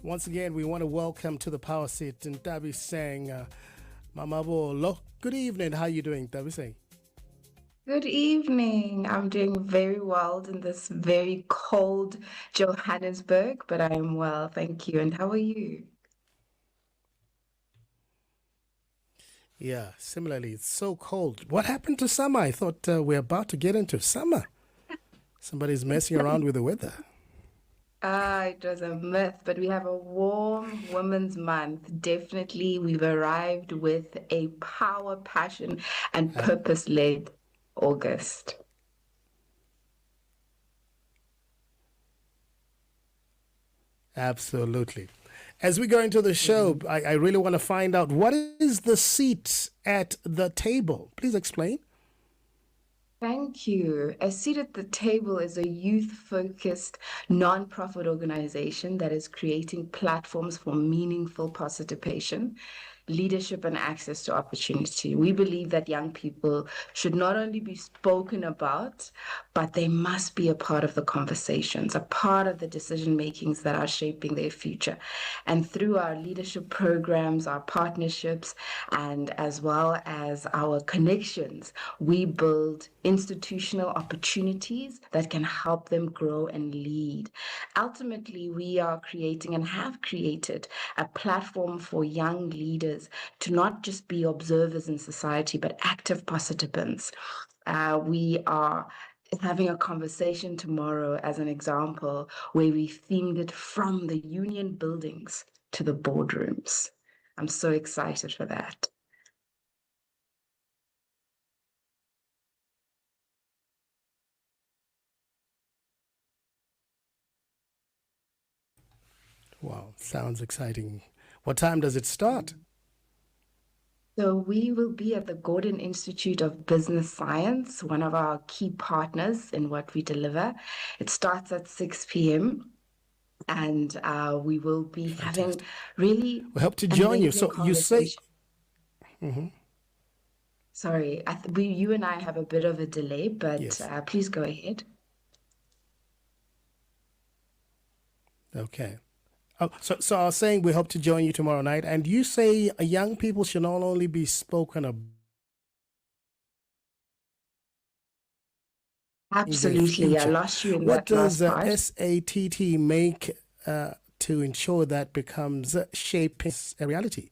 Once again, we want to welcome to the power seat Nthabiseng Mamabolo. Good evening. How are you doing, Nthabiseng? Good evening. I'm doing very well in this very cold Johannesburg, but I am well, thank you. And how are you? Yeah, similarly, it's so cold. What happened to summer? I thought we're about to get into summer. Somebody's messing around with the weather. It was a myth, but we have a warm Women's Month. Definitely, we've arrived with a power, passion, and Ab- purpose-led August. Absolutely. As we go into the show, I really want to find out what is the seat at the table. Please explain. Thank you. A Seat at the Table is a youth-focused nonprofit organization that is creating platforms for meaningful participation, leadership, and access to opportunity. We believe that young people should not only be spoken about, but they must be a part of the conversations, a part of the decision makings that are shaping their future. And through our leadership programs, our partnerships, and as well as our connections, we build institutional opportunities that can help them grow and lead. Ultimately, we are creating and have created a platform for young leaders to not just be observers in society, but active participants. We are having a conversation tomorrow as an example where we themed it from the union buildings to the boardrooms. I'm so excited for that. Wow, sounds exciting. What time does it start? So we will be at the Gordon Institute of Business Science, one of our key partners in what we deliver. It starts at 6 p.m. and we will be having Fantastic. really We hope to join you. amazing So you say, conversation. Sorry, you and I have a bit of a delay, but yes. please go ahead. Okay. So I was saying we hope to join you tomorrow night. And you say young people should not only be spoken about in their Absolutely. I future. lost you in What that does last part. SATT make to ensure that becomes shaping a reality?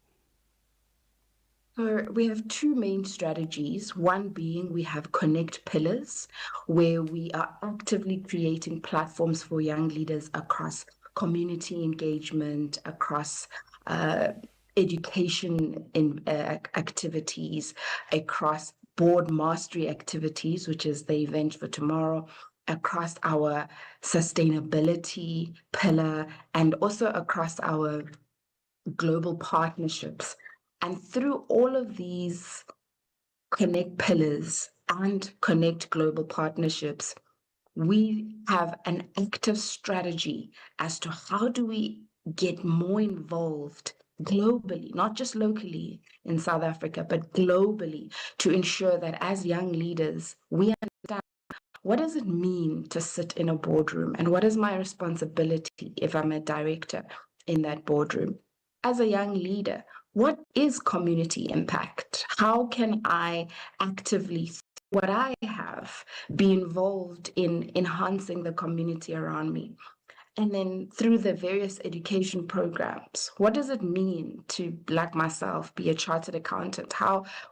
So we have two main strategies. One being we have Connect Pillars, where we are actively creating platforms for young leaders across community engagement, across uh, education in activities, across board mastery activities, which is the event for tomorrow, across our sustainability pillar, and also across our global partnerships. And through all of these Connect pillars and Connect global partnerships, we have an active strategy as to how do we get more involved globally, not just locally in South Africa, but globally to ensure that as young leaders, we understand what does it mean to sit in a boardroom and what is my responsibility if I'm a director in that boardroom? As a young leader, what is community impact? How can I actively, what I have, be involved in enhancing the community around me? And then through the various education programs, what does it mean to, like myself, be a chartered accountant?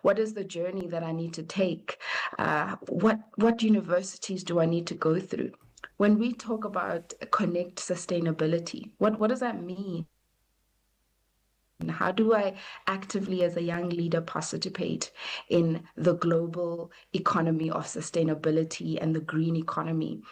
What is the journey that I need to take? What universities do I need to go through? When we talk about connect sustainability, what does that mean? And how do I actively, as a young leader, participate in the global economy of sustainability and the green economy?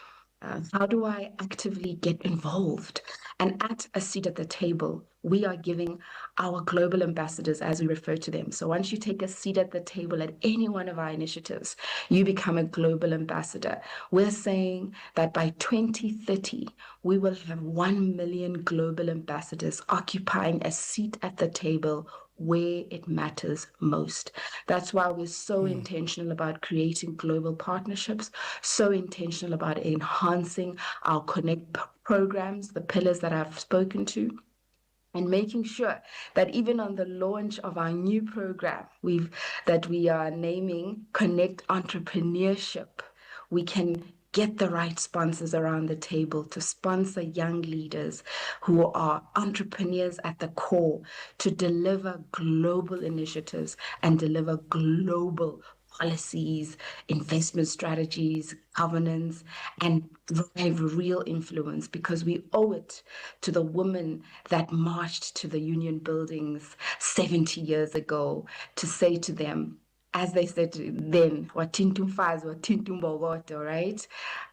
How do I actively get involved? And at a seat at the table, we are giving our global ambassadors, as we refer to them. So once you take a seat at the table at any one of our initiatives, you become a global ambassador. We're saying that by 2030, we will have 1 million global ambassadors occupying a seat at the table where it matters most. That's why we're so intentional about creating global partnerships, so intentional about enhancing our Connect programs, the pillars that I've spoken to, and making sure that even on the launch of our new program that we are naming Connect Entrepreneurship, we can get the right sponsors around the table to sponsor young leaders who are entrepreneurs at the core to deliver global initiatives and deliver global policies, investment strategies, governance, and drive real influence, because we owe it to the women that marched to the union buildings 70 years ago to say to them, as they said then, "Watintum faz, watintum bogoto," right?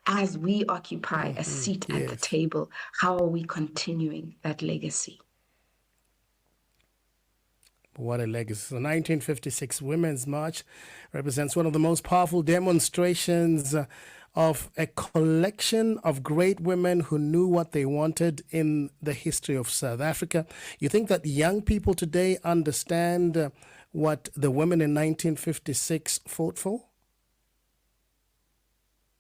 As we occupy a seat at the Yes. table, how are we continuing that legacy? What a legacy. The 1956 Women's March represents one of the most powerful demonstrations of a collection of great women who knew what they wanted in the history of South Africa. You think that young people today understand what the women in 1956 fought for?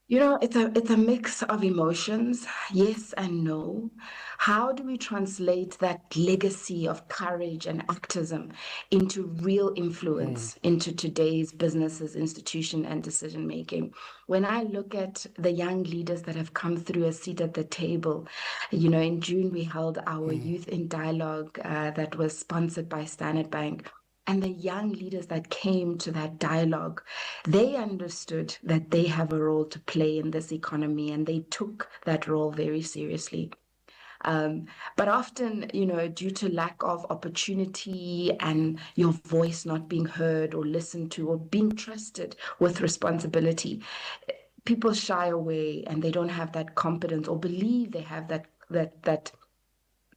You know, it's a mix of emotions, yes and no. How do we translate that legacy of courage and activism into real influence into today's businesses, institution, and decision making? When I look at the young leaders that have come through a seat at the table, you know, in June we held our Youth in Dialogue that was sponsored by Standard Bank. And the young leaders that came to that dialogue, they understood that they have a role to play in this economy, and they took that role very seriously. But often, you know, due to lack of opportunity and your voice not being heard or listened to or being trusted with responsibility, people shy away and they don't have that competence or believe they have that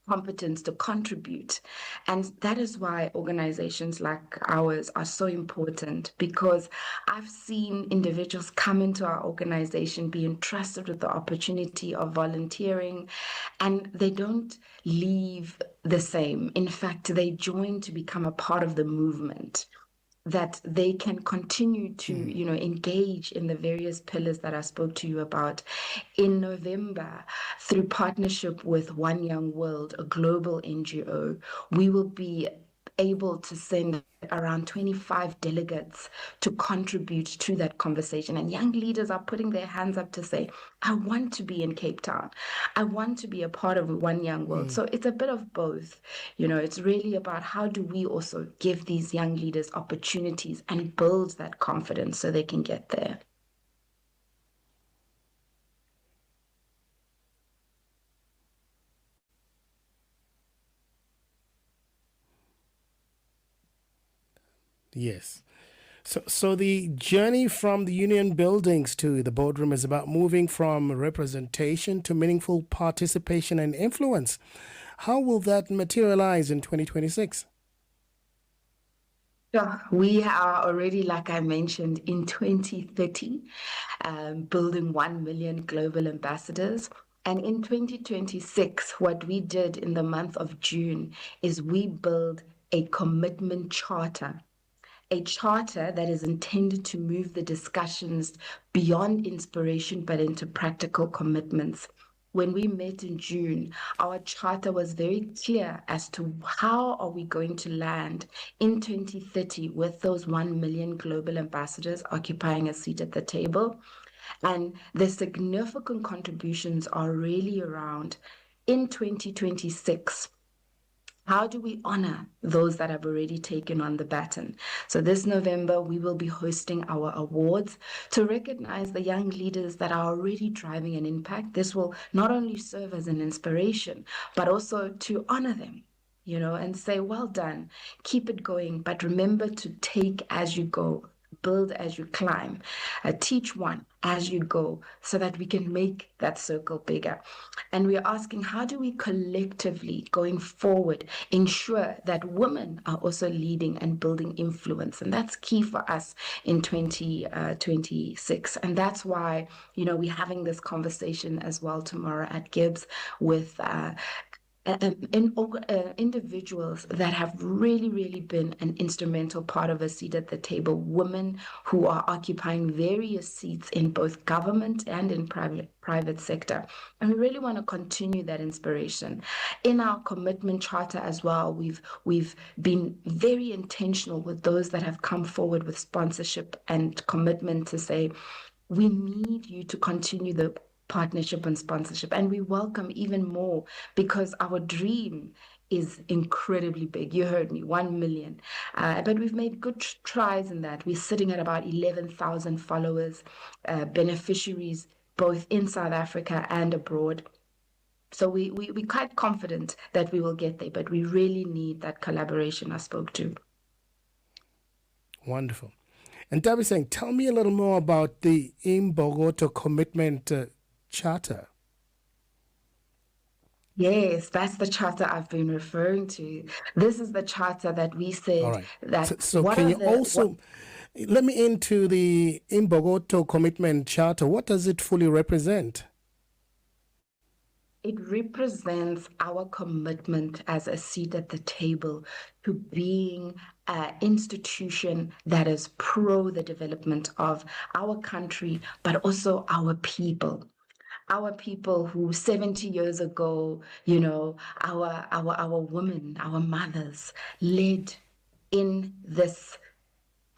competence to contribute. And that is why organizations like ours are so important, because I've seen individuals come into our organization be entrusted with the opportunity of volunteering, and they don't leave the same. In fact, they join to become a part of the movement, that they can continue to, you know, engage in the various pillars that I spoke to you about. In November, through partnership with One Young World, a global NGO, we will be able to send around 25 delegates to contribute to that conversation. And young leaders are putting their hands up to say, I want to be in Cape Town. I want to be a part of One Young World. So it's a bit of both. You know, it's really about how do we also give these young leaders opportunities and build that confidence so they can get there. Yes. So the journey from the union buildings to the boardroom is about moving from representation to meaningful participation and influence. How will that materialize in 2026? Yeah, we are already, like I mentioned, in 2030, building 1 million global ambassadors. And in 2026, what we did in the month of June is we build a commitment charter, a charter that is intended to move the discussions beyond inspiration but into practical commitments. When we met in June, our charter was very clear as to how are we going to land in 2030 with those 1 million global ambassadors occupying a seat at the table. And the significant contributions are really around in 2026. How do we honor those that have already taken on the baton? So this November, we will be hosting our awards to recognize the young leaders that are already driving an impact. This will not only serve as an inspiration, but also to honor them, you know, and say, well done, keep it going, but remember to take as you go, build as you climb, teach one as you go, so that we can make that circle bigger. And we're asking, how do we collectively, going forward, ensure that women are also leading and building influence? And that's key for us in 2026. And that's why, you know, we're having this conversation as well tomorrow at Gibbs with individuals that have really, really been an instrumental part of a seat at the table, women who are occupying various seats in both government and in private sector. And we really want to continue that inspiration. In our commitment charter as well, we've been very intentional with those that have come forward with sponsorship and commitment to say, we need you to continue the partnership and sponsorship. And we welcome even more because our dream is incredibly big. You heard me, 1 million. But we've made good tries in that. We're sitting at about 11,000 followers, beneficiaries, both in South Africa and abroad. So we're quite confident that we will get there, but we really need that collaboration I spoke to. Wonderful. And Nthabiseng, tell me a little more about the Imbokodo Commitment Charter. Yes, that's the charter I've been referring to. This is the charter that we said All right. that So can you also let me into the Imbokodo Commitment Charter? What does it fully represent? It represents our commitment as a seat at the table to being an institution that is pro the development of our country, but also our people. Our people who 70 years ago, you know, our women, our mothers led in this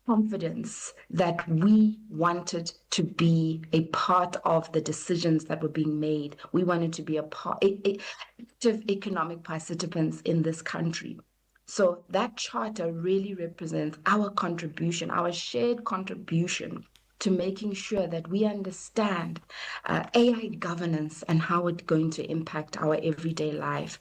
confidence that we wanted to be a part of the decisions that were being made. We wanted to be active economic participants in this country. So that charter really represents our contribution, our shared contribution to making sure that we understand AI governance and how it's going to impact our everyday life.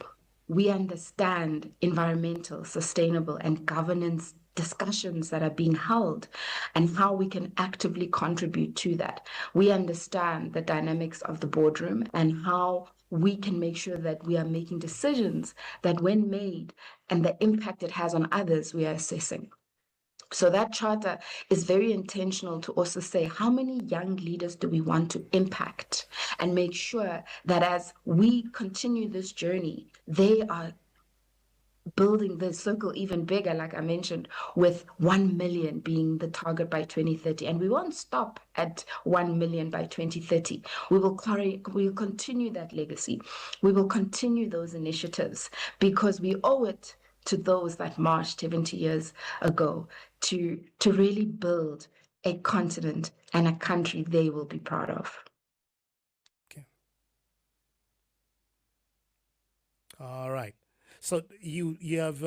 We understand environmental, sustainable, and governance discussions that are being held and how we can actively contribute to that. We understand the dynamics of the boardroom and how we can make sure that we are making decisions that when made and the impact it has on others, we are assessing. So that charter is very intentional to also say how many young leaders do we want to impact and make sure that as we continue this journey, they are building the circle even bigger, like I mentioned, with 1 million being the target by 2030. And we won't stop at 1 million by 2030. We'll continue that legacy. We will continue those initiatives because we owe it to those that marched 70 years ago to really build a continent and a country they will be proud of. Okay. All right. So you have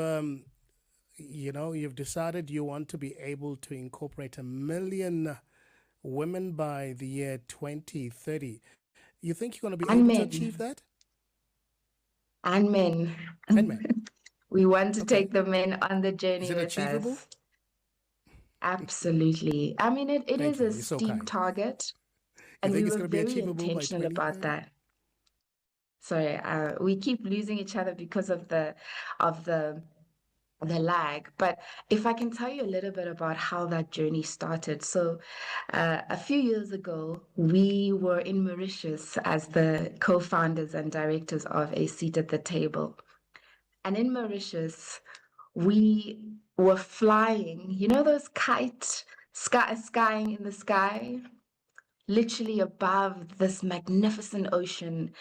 you've decided you want to be able to incorporate 1 million women by the year 2030. You think you're going to be able to achieve that? And men. And men. We want to take the men on the journey with achievable? us. Absolutely. I mean, it is a steep target, and we were very intentional about that. Sorry, we keep losing each other because of the lag. But if I can tell you a little bit about how that journey started. So a few years ago, we were in Mauritius as the co-founders and directors of A Seat at the Table. And in Mauritius, we were flying, you know those kites skying in the sky? Literally above this magnificent ocean.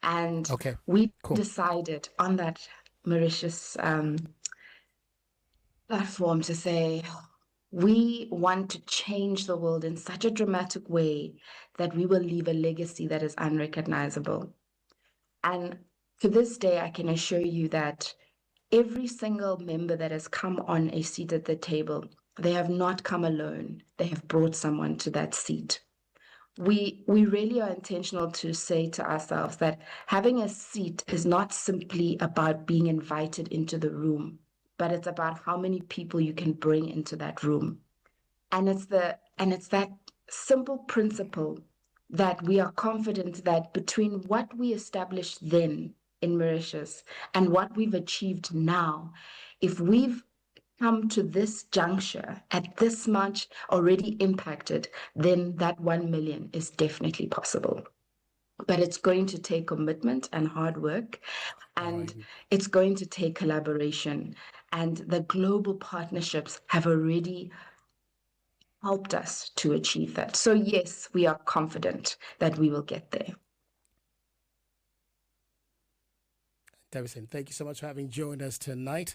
And we decided on that Mauritius platform to say, we want to change the world in such a dramatic way that we will leave a legacy that is unrecognizable. And to this day, I can assure you that every single member that has come on A Seat at the Table, they have not come alone. They have brought someone to that seat. We really are intentional to say to ourselves that having a seat is not simply about being invited into the room, but it's about how many people you can bring into that room. And it's that simple principle that we are confident that between what we established then in Mauritius and what we've achieved now, if we've come to this juncture at this much already impacted, then that 1 million is definitely possible. but it's going to take commitment and hard work, and Right. it's going to take collaboration. And the global partnerships have already helped us to achieve that. So, yes, we are confident that we will get there. Nthabiseng, thank you so much for having joined us tonight.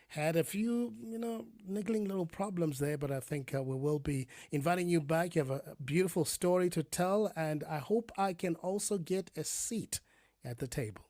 Had a few, niggling little problems there, but I think we will be inviting you back. You have a beautiful story to tell, and I hope I can also get a seat at the table.